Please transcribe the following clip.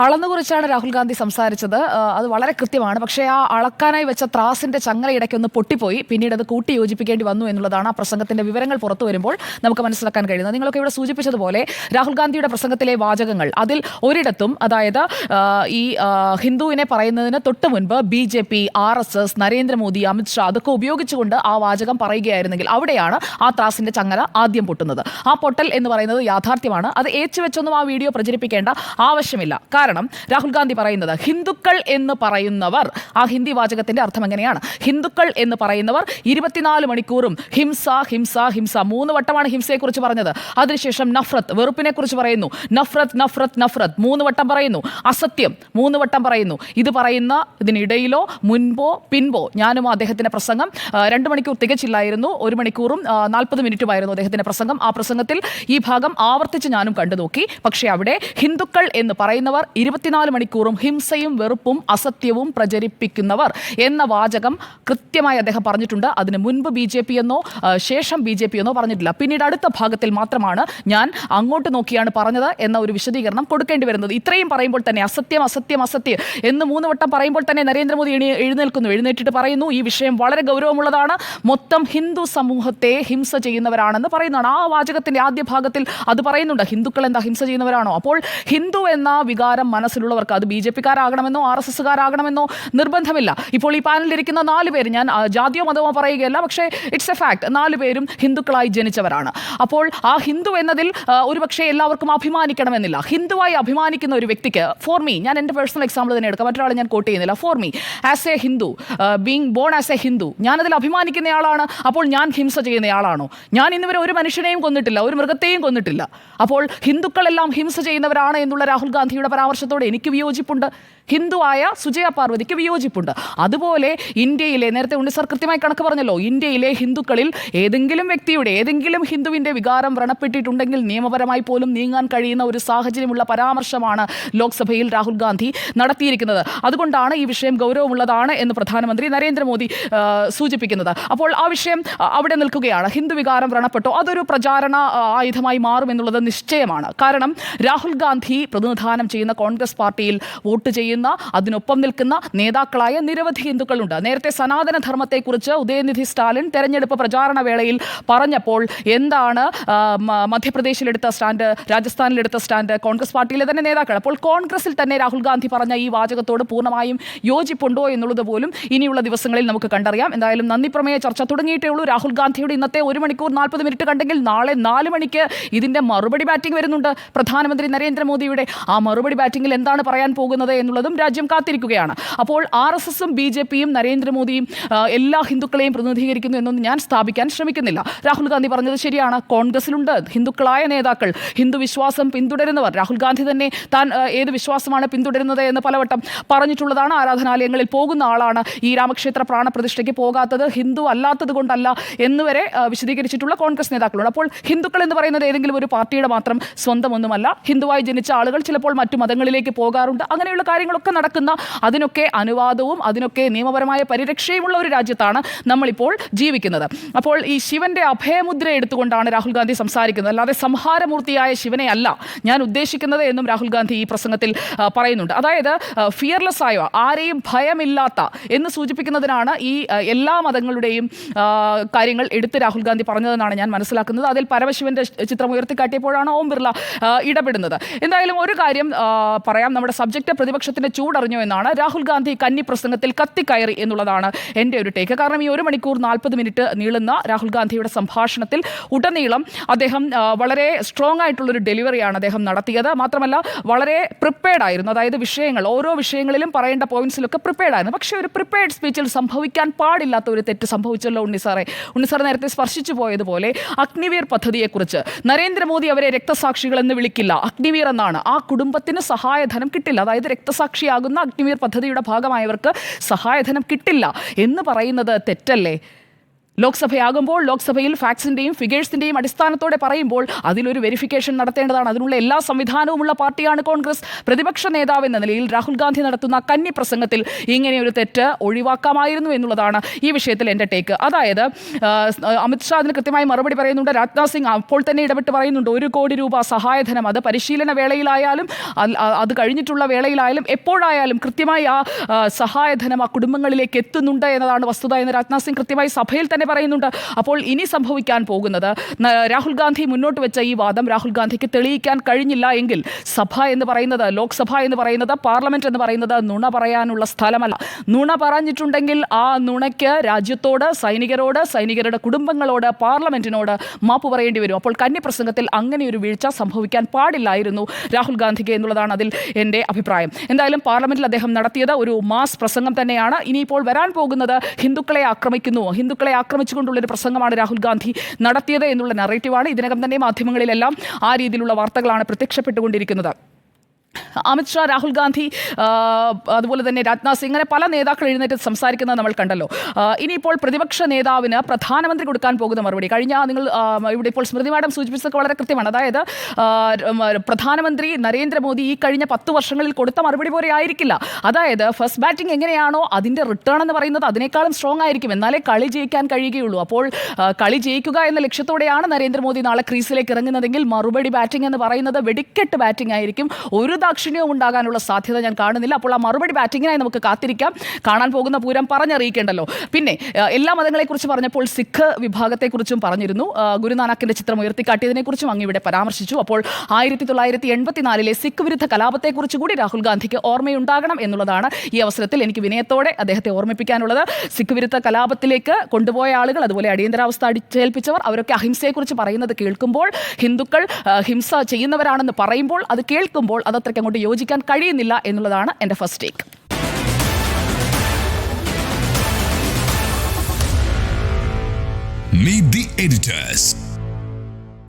അളന്നുകുറിച്ചാണ് രാഹുൽ ഗാന്ധി സംസാരിച്ചത്. അത് വളരെ കൃത്യമാണ്. പക്ഷേ ആ അളക്കാനായി വെച്ച ത്രാസിന്റെ ചങ്ങല ഇടയ്ക്കൊന്ന് പൊട്ടിപ്പോയി. പിന്നീട് അത് കൂട്ടി യോജിപ്പിക്കേണ്ടി വന്നു എന്നുള്ളതാണ് ആ പ്രസംഗത്തിന്റെ വിവരങ്ങൾ പുറത്തു വരുമ്പോൾ നമുക്ക് മനസ്സിലാക്കാൻ കഴിയുന്നത്. നിങ്ങളൊക്കെ ഇവിടെ സൂചിപ്പിച്ചതുപോലെ രാഹുൽ ഗാന്ധിയുടെ പ്രസംഗത്തിലെ വാചകങ്ങൾ അതിൽ ഒരിടത്തും, അതായത് ഈ ഹിന്ദുവിനെ പറയുന്നതിന് തൊട്ട് മുൻപ് BJP, RSS, നരേന്ദ്രമോദി, അമിത്ഷാ അതൊക്കെ ഉപയോഗിച്ചുകൊണ്ട് ആ വാചകം പറയുകയായിരുന്നെങ്കിൽ അവിടെയാണ് ആ ത്രാസിന്റെ ചങ്ങല ആദ്യം പൊട്ടുന്നത്. ആ പൊട്ടൽ എന്ന് പറയുന്നത് യാഥാർത്ഥ്യമാണ്. അത് ഏച്ചുവെച്ചൊന്നും ആ വീഡിയോ പ്രചരിപ്പിക്കേണ്ട ആവശ്യമില്ല. കാരണം രാഹുൽ ഗാന്ധി പറയുന്നത് ഹിന്ദുക്കൾ എന്ന് പറയുന്നവർ, ആ ഹിന്ദി വാചകത്തിന്റെ അർത്ഥം എങ്ങനെയാണ്? ഹിന്ദുക്കൾ എന്ന് പറയുന്നവർ 24 മണിക്കൂറും ഹിംസ ഹിംസ ഹിംസ, 3 വട്ടമാണ് ഹിംസയെക്കുറിച്ച് പറഞ്ഞത്. അതിനുശേഷം നഫ്രത്ത്, വെറുപ്പിനെ കുറിച്ച് പറയുന്നു. നഫ്രത്ത് നഫ്രത്ത് നഫ്രത്ത് 3 വട്ടം പറയുന്നു. അസത്യം 3 വട്ടം പറയുന്നു. ഇത് പറയുന്ന ഇതിനിടയിലോ മുൻപോ പിൻപോ ഞാനും അദ്ദേഹത്തിന്റെ പ്രസംഗം 2 മണിക്കൂർ തികച്ചില്ലായിരുന്നു. 1 മണിക്കൂറും 40 മിനിറ്റുമായിരുന്നു അദ്ദേഹത്തിന്റെ പ്രസംഗം. ആ പ്രസംഗത്തിൽ ഈ ഭാഗം ആവർത്തിച്ച് ഞാനും കണ്ടു നോക്കി. പക്ഷേ അവിടെ ഹിന്ദുക്കൾ എന്ന് പറയുന്നവർ 24 മണിക്കൂറും ഹിംസയും വെറുപ്പും അസത്യവും പ്രചരിപ്പിക്കുന്നവർ എന്ന വാചകം കൃത്യമായി അദ്ദേഹം പറഞ്ഞിട്ടുണ്ട്. അതിന് മുൻപ് BJP എന്നോ ശേഷം BJP എന്നോ പറഞ്ഞിട്ടില്ല. പിന്നീട് അടുത്ത ഭാഗത്തിൽ മാത്രമാണ് ഞാൻ അങ്ങോട്ട് നോക്കിയാണ് പറഞ്ഞത് എന്ന ഒരു വിശദീകരണം കൊടുക്കേണ്ടി വരുന്നത്. ഇത്രയും പറയുമ്പോൾ തന്നെ അസത്യം അസത്യം അസത്യം എന്ന് 3 വട്ടം പറയുമ്പോൾ തന്നെ നരേന്ദ്രമോദി എഴുന്നേറ്റിട്ട് പറയുന്നു, ഈ വിഷയം വളരെ ഗൗരവമുള്ളതാണ്, മൊത്തം ഹിന്ദു സമൂഹത്തെ ഹിംസ ചെയ്യുന്നവരാണെന്ന് പറയുന്നതാണ്. ആ വാചകത്തിന്റെ ആദ്യ ഭാഗത്തിൽ അത് പറയുന്നുണ്ട്. ഹിന്ദുക്കൾ എന്താ ഹിംസ ചെയ്യുന്നവരാണോ? അപ്പോൾ ഹിന്ദു എന്ന വികാരം മനസ്സിലുള്ളവർക്ക് അത് BJP-കാരാകണമെന്നോ RSS-കാരാകണമെന്നോ നിർബന്ധമില്ല. ഇപ്പോൾ ഈ പാനലിലിരിക്കുന്ന 4 പേര്, ഞാൻ ജാതിയോ മതമോ പറയുകയല്ല, പക്ഷേ ഇറ്റ്സ് എ ഫാക്ട്, 4 പേരും ഹിന്ദുക്കളായി ജനിച്ചവരാണ്. അപ്പോൾ ആ ഹിന്ദു എന്നതിൽ ഒരുപക്ഷെ എല്ലാവർക്കും അഭിമാനിക്കണമെന്നില്ല. ഹിന്ദുവായി അഭിമാനിക്കുന്ന ഒരു വ്യക്തിക്ക്, ഫോർ മീ, ഞാൻ എൻ്റെ പേഴ്സണൽ എക്സാമ്പിൾ തന്നെ എടുക്കാം, മറ്റൊരാളെ ഞാൻ കോട്ട് ചെയ്യുന്നില്ല, for me as A Hindu, being bone as A Hindu, ഞാനതിൽ അഭിമാനിക്കുന്നയാളാണ്. അപ്പോൾ ഞാൻ ഹിംസ ചെയ്യുന്നയാളാണോ? ഞാൻ ഇന്നുവരെ ഒരു മനുഷ്യനെയും കൊന്നിട്ടില്ല, ഒരു മൃഗത്തെയും കൊന്നിട്ടില്ല. അപ്പോൾ ഹിന്ദുക്കളെല്ലാം ഹിംസ ചെയ്യുന്നവരാണ് എന്നുള്ള രാഹുൽ ഗാന്ധിയുടെ പരാമർശത്തോട് എനിക്ക് വിയോജിപ്പുണ്ട്. ഹിന്ദുവായ സുജയ പാർവതിക്ക് വിയോജിപ്പുണ്ട്. അതുപോലെ ഇന്ത്യയിലെ, നേരത്തെ ഉണ്ണിസാർ കൃത്യമായി കണക്ക് പറഞ്ഞല്ലോ, ഇന്ത്യയിലെ ഹിന്ദുക്കളിൽ ഏതെങ്കിലും വ്യക്തിയുടെ, ഏതെങ്കിലും ഹിന്ദുവിൻ്റെ വികാരം വ്രണപ്പെട്ടിട്ടുണ്ടെങ്കിൽ നിയമപരമായി പോലും നീങ്ങാൻ കഴിയുന്ന ഒരു സാഹചര്യമുള്ള പരാമർശമാണ് ലോക്സഭയിൽ രാഹുൽ ഗാന്ധി നടത്തിയിരിക്കുന്നത്. അതുകൊണ്ടാണ് ഈ വിഷയം ഗൗരവമുള്ളതാണ് എന്ന് പ്രധാനമന്ത്രി നരേന്ദ്രമോദി സൂചിപ്പിക്കുന്നത്. അപ്പോൾ ആ വിഷയം അവിടെ നിൽക്കുകയാണ്. ഹിന്ദു വികാരം വ്രണപ്പെട്ടോ അതൊരു പ്രചാരണ ആയുധമായി മാറുമെന്നുള്ളത് നിശ്ചയമാണ്. കാരണം രാഹുൽ ഗാന്ധി പ്രതിനിധാനം ചെയ്യുന്ന കോൺഗ്രസ് പാർട്ടിയിൽ വോട്ട് ചെയ്യുന്ന, അതിനൊപ്പം നിൽക്കുന്ന നേതാക്കളായ നിരവധി ഹിന്ദുക്കളുണ്ട്. നേരത്തെ സനാതന ധർമ്മത്തെക്കുറിച്ച് ഉദയനിധി സ്റ്റാലിൻ തെരഞ്ഞെടുപ്പ് പ്രചാരണ വേളയിൽ പറഞ്ഞപ്പോൾ എന്താണ് മധ്യപ്രദേശിലെടുത്ത സ്റ്റാൻഡ്, രാജസ്ഥാനിലെടുത്ത സ്റ്റാൻഡ്, കോൺഗ്രസ് പാർട്ടിയിലെ തന്നെ നേതാക്കൾ. അപ്പോൾ കോൺഗ്രസിൽ തന്നെ രാഹുൽ ഗാന്ധി പറഞ്ഞ ഈ വാചകത്തോട് പൂർണ്ണമായും യോജിപ്പുണ്ടോ എന്നുള്ളത് പോലും ഇനിയുള്ള ദിവസങ്ങളിൽ നമുക്ക് കണ്ടറിയാം. എന്തായാലും നന്ദി പ്രമേയ ചർച്ച തുടങ്ങിയിട്ടേ ഉള്ളൂ. രാഹുൽ ഗാന്ധിയുടെ ഇന്നത്തെ 1 മണിക്കൂർ 40 മിനിറ്റ് കണ്ടെങ്കിൽ നാളെ 4 മണിക്ക് ഇതിന്റെ മറുപടി ബാറ്റിംഗ് വരുന്നുണ്ട് പ്രധാനമന്ത്രി നരേന്ദ്രമോദിയുടെ. ആ മറുപടി ബാറ്റിംഗിൽ എന്താണ് പറയാൻ പോകുന്നത് എന്നുള്ളതും രാജ്യം കാത്തിരിക്കുകയാണ്. അപ്പോൾ RSS-ഉം BJP-യും നരേന്ദ്രമോദിയും എല്ലാ ഹിന്ദുക്കളെയും പ്രതിനിധീകരിക്കുന്നു എന്നൊന്നും ഞാൻ സ്ഥാപിക്കാൻ ശ്രമിക്കുന്നില്ല. രാഹുൽ ഗാന്ധി പറഞ്ഞത് ശരിയാണ്. കോൺഗ്രസിലുണ്ട് ഹിന്ദുക്കളായ നേതാക്കൾ, ഹിന്ദു വിശ്വാസം പിന്തുടരുന്നവർ. രാഹുൽ ഗാന്ധി തന്നെ താൻ ഏത് വിശ്വാസമാണ് പിന്തുടരുന്നത് എന്ന് പലവട്ടം പറഞ്ഞിട്ടുള്ളതാണ്. ആരാധനാലയങ്ങളിൽ പോകുന്ന ആളാണ്. ഈ രാമക്ഷേത്ര പ്രാണപ്രതിഷ്ഠയ്ക്ക് പോകാത്തത് ഹിന്ദു അല്ലാത്തത് കൊണ്ടല്ല എന്നുവരെ വിശദീകരിച്ചിട്ടുള്ള കോൺഗ്രസ് നേതാക്കളുണ്ട്. അപ്പോൾ ഹിന്ദുക്കൾ എന്ന് പറയുന്നത് ഏതെങ്കിലും ഒരു പാർട്ടിയുടെ മാത്രം സ്വന്തമൊന്നുമല്ല. ഹിന്ദുവായി ജനിച്ച ആളുകൾ ചിലപ്പോൾ മറ്റു മതങ്ങളിലേക്ക് പോകാറുണ്ട്. അങ്ങനെയുള്ള കാര്യങ്ങളൊക്കെ നടക്കുന്ന, അതിനൊക്കെ അനുവാദവും അതിനൊക്കെ നിയമപരമായ പരിരക്ഷയുമുള്ള ഒരു രാജ്യത്താണ് നമ്മളിപ്പോൾ ജീവിക്കുന്നത്. അപ്പോൾ ഈ ശിവന്റെ അഭയമുദ്ര എടുത്തുകൊണ്ടാണ് രാഹുൽ ഗാന്ധി സംസാരിക്കുന്നത്, അല്ലാതെ സംഹാരമൂർത്തിയായ ശിവനെ അല്ല ഞാൻ ഉദ്ദേശിക്കുന്നത് എന്നും രാഹുൽ ഗാന്ധി ഈ പ്രസംഗത്തിൽ പറയുന്നുണ്ട്. അതായത് ഫിയർലെസ് ആയ, ആരെയും ഭയമില്ലാത്ത എന്ന് സൂചിപ്പിക്കുന്നതിനാണ് ഈ എല്ലാ മതങ്ങളുടെയും കാര്യങ്ങൾ എടുത്ത് രാഹുൽ ഗാന്ധി പറഞ്ഞതെന്നാണ് ഞാൻ മനസ്സിലാക്കുന്നത്. അതിൽ പരമശിവന്റെ ചിത്രം ഉയർത്തിക്കാട്ടിയപ്പോഴാണ് ഓം ബിർള ഇടപെടുന്നത്. എന്തായാലും ഒരു കാര്യം പറയാം, നമ്മുടെ സബ്ജക്റ്റ് പ്രതിപക്ഷത്തിന്റെ ചൂടറിഞ്ഞു എന്നാണ്. രാഹുൽ ഗാന്ധി കന്നി പ്രസംഗത്തിൽ കത്തിക്കയറി എന്നുള്ളതാണ് എൻ്റെ ഒരു ടേക്ക്. കാരണം ഈ 1 മണിക്കൂർ 40 മിനിറ്റ് നീളുന്ന രാഹുൽ ഗാന്ധിയുടെ സംഭാഷണത്തിൽ ഉടനീളം അദ്ദേഹം വളരെ സ്ട്രോങ് ആയിട്ടുള്ളൊരു ഡെലിവറിയാണ് അദ്ദേഹം നടത്തിയത്. മാത്രമല്ല വളരെ പ്രിപ്പയർഡ് ആയിരുന്നു. അതായത് വിഷയങ്ങൾ, ഓരോ വിഷയങ്ങളിലും പറയേണ്ട പോയിന്റ്സിലൊക്കെ പ്രിപ്പയർഡ് ആയിരുന്നു. പക്ഷേ ഒരു പ്രിപ്പയർഡ് സ്പീച്ചിൽ സംഭവിക്കാൻ പാടില്ലാത്ത ഒരു തെറ്റ് സംഭവിച്ചല്ലോ ഉണ്ണിസാർ നേരത്തെ സ്പർശിച്ചു പോയതുപോലെ അഗ്നിവീർ പദ്ധതിയെക്കുറിച്ച് നരേന്ദ്രമോദി അവരെ രക്തസാക്ഷികൾ എന്ന് വിളിക്കില്ല, അഗ്നിവീർ എന്നാണ്. ആ കുടുംബത്തിന് സഹായധനം കിട്ടില്ല. അതായത് രക്തസാക്ഷിയാകുന്ന അഗ്നിവീർ പദ്ധതിയുടെ ഭാഗമായവർക്ക് സഹായധനം കിട്ടില്ല എന്ന് പറയുന്നത് തെറ്റല്ലേ? ലോക്സഭയാകുമ്പോൾ ലോക്സഭയിൽ ഫാക്ട്സിന്റെയും ഫിഗേഴ്സിന്റെയും അടിസ്ഥാനത്തോടെ പറയുമ്പോൾ അതിലൊരു വെരിഫിക്കേഷൻ നടത്തേണ്ടതാണ്. അതിനുള്ള എല്ലാ സംവിധാനവുമുള്ള പാർട്ടിയാണ് കോൺഗ്രസ്. പ്രതിപക്ഷ നേതാവ് എന്ന നിലയിൽ രാഹുൽ ഗാന്ധി നടത്തുന്ന കന്നി പ്രസംഗത്തിൽ ഇങ്ങനെയൊരു തെറ്റ് ഒഴിവാക്കാമായിരുന്നു എന്നുള്ളതാണ് ഈ വിഷയത്തിൽ എൻ്റെ ടേക്ക്. അതായത് അമിത്ഷാ അതിന് കൃത്യമായി മറുപടി പറയുന്നുണ്ട്. രാജ്നാഥ് സിംഗ് അപ്പോൾ തന്നെ ഇടപെട്ട് പറയുന്നുണ്ട് 1 കോടി രൂപ സഹായധനം, അത് പരിശീലന വേളയിലായാലും അത് കഴിഞ്ഞിട്ടുള്ള വേളയിലായാലും എപ്പോഴായാലും കൃത്യമായി ആ സഹായധനം ആ കുടുംബങ്ങളിലേക്ക് എത്തുന്നുണ്ട് എന്നതാണ് വസ്തുത എന്ന് രാജ്നാഥ് സിംഗ് കൃത്യമായി സഭയിൽ തന്നെ പറയുന്നുണ്ട്. അപ്പോൾ ഇനി സംഭവിക്കാൻ പോകുന്നത്, രാഹുൽ ഗാന്ധി മുന്നോട്ട് വെച്ച ഈ വാദം രാഹുൽ ഗാന്ധിക്ക് തെളിയിക്കാൻ കഴിഞ്ഞില്ല എങ്കിൽ സഭ എന്ന് പറയുന്നത്, ലോക്സഭ എന്ന് പറയുന്നത്, പാർലമെന്റ് എന്ന് പറയുന്നത് നുണ പറയാനുള്ള സ്ഥലമല്ല. നുണ പറഞ്ഞിട്ടുണ്ടെങ്കിൽ ആ നുണയ്ക്ക് രാജ്യത്തോട്, സൈനികരോട്, സൈനികരുടെ കുടുംബങ്ങളോട്, പാർലമെന്റിനോട് മാപ്പ് പറയേണ്ടി വരും. അപ്പോൾ കന്യപ്രസംഗത്തിൽ അങ്ങനെ ഒരു വീഴ്ച സംഭവിക്കാൻ പാടില്ലായിരുന്നു രാഹുൽ ഗാന്ധിക്ക് എന്നുള്ളതാണ് അതിൽ എൻ്റെ അഭിപ്രായം. എന്തായാലും പാർലമെന്റിൽ അദ്ദേഹം നടത്തിയത് ഒരു മാസ് പ്രസംഗം തന്നെയാണ്. ഇനിയിപ്പോൾ വരാൻ പോകുന്നത് ഹിന്ദുക്കളെ ആക്രമിച്ചുകൊണ്ടുള്ളൊരു പ്രസംഗമാണ് രാഹുൽ ഗാന്ധി നടത്തിയത് എന്നുള്ള നറേറ്റീവാണ്. ഇതിനകം തന്നെ മാധ്യമങ്ങളിലെല്ലാം ആ രീതിയിലുള്ള വാർത്തകളാണ് പ്രത്യക്ഷപ്പെട്ടുകൊണ്ടിരിക്കുന്നത്. അമിത്ഷാ, രാഹുൽ ഗാന്ധി, അതുപോലെ തന്നെ രാജ്നാഥ് സിംഗ്, അങ്ങനെ പല നേതാക്കൾ എഴുന്നേറ്റ് സംസാരിക്കുന്നത് നമ്മൾ കണ്ടല്ലോ. ഇനിയിപ്പോൾ പ്രതിപക്ഷ നേതാവിന് പ്രധാനമന്ത്രി കൊടുക്കാൻ പോകുന്ന മറുപടി, കഴിഞ്ഞ നിങ്ങൾ ഇവിടെ ഇപ്പോൾ സ്മൃതി മാഡം സൂചിപ്പിച്ചതൊക്കെ വളരെ കൃത്യമാണ്. അതായത് പ്രധാനമന്ത്രി നരേന്ദ്രമോദി ഈ കഴിഞ്ഞ 10 വർഷങ്ങളിൽ കൊടുത്ത മറുപടി പോലെ ആയിരിക്കില്ല. അതായത് ഫസ്റ്റ് ബാറ്റിംഗ് എങ്ങനെയാണോ അതിൻ്റെ റിട്ടേൺ എന്ന് പറയുന്നത് അതിനേക്കാളും സ്ട്രോങ് ആയിരിക്കും. എന്നാലേ കളി ജയിക്കാൻ കഴിയുകയുള്ളൂ. അപ്പോൾ കളി ജയിക്കുക എന്ന ലക്ഷ്യത്തോടെയാണ് നരേന്ദ്രമോദി നാളെ ക്രീസിലേക്ക് ഇറങ്ങുന്നതെങ്കിൽ മറുപടി ബാറ്റിംഗ് എന്ന് പറയുന്നത് വെടിക്കെട്ട് ബാറ്റിംഗ് ആയിരിക്കും. ഒരു ദാക്ഷിണ്യവും ഉണ്ടാകാനുള്ള സാധ്യത ഞാൻ കാണുന്നില്ല. അപ്പോൾ ആ മറുപടി ബാറ്റിങ്ങിനായി നമുക്ക് കാത്തിരിക്കാം. കാണാൻ പോകുന്ന പൂരം പറഞ്ഞറിയിക്കേണ്ടല്ലോ. പിന്നെ എല്ലാ മതങ്ങളെക്കുറിച്ച് പറഞ്ഞപ്പോൾ സിഖ് വിഭാഗത്തെക്കുറിച്ചും പറഞ്ഞിരുന്നു. ഗുരുനാനാക്കിന്റെ ചിത്രം ഉയർത്തിക്കാട്ടിയതിനെക്കുറിച്ചും അങ്ങ് ഇവിടെ പരാമർശിച്ചു. അപ്പോൾ 1984 സിഖ് വിരുദ്ധ കലാപത്തെക്കുറിച്ച് കൂടി രാഹുൽ ഗാന്ധിക്ക് ഓർമ്മയുണ്ടാകണം എന്നുള്ളതാണ് ഈ അവസരത്തിൽ എനിക്ക് വിനയത്തോടെ അദ്ദേഹത്തെ ഓർമ്മിപ്പിക്കാനുള്ളത്. സിഖ് വിരുദ്ധ കലാപത്തിലേക്ക് കൊണ്ടുപോയ ആളുകൾ, അതുപോലെ അടിയന്തരാവസ്ഥ അടിച്ചേൽപ്പിച്ചവർ, അവരൊക്കെ അഹിംസയെക്കുറിച്ച് പറയുന്നത് കേൾക്കുമ്പോൾ, ഹിന്ദുക്കൾ ഹിംസ ചെയ്യുന്നവരാണെന്ന് പറയുമ്പോൾ, അത് കേൾക്കുമ്പോൾ അതത്രയ്ക്ക് അങ്ങോട്ട് യോജിക്കാൻ കഴിയുന്നില്ല എന്നുള്ളതാണ് എൻ്റെ first take. Meet the editors.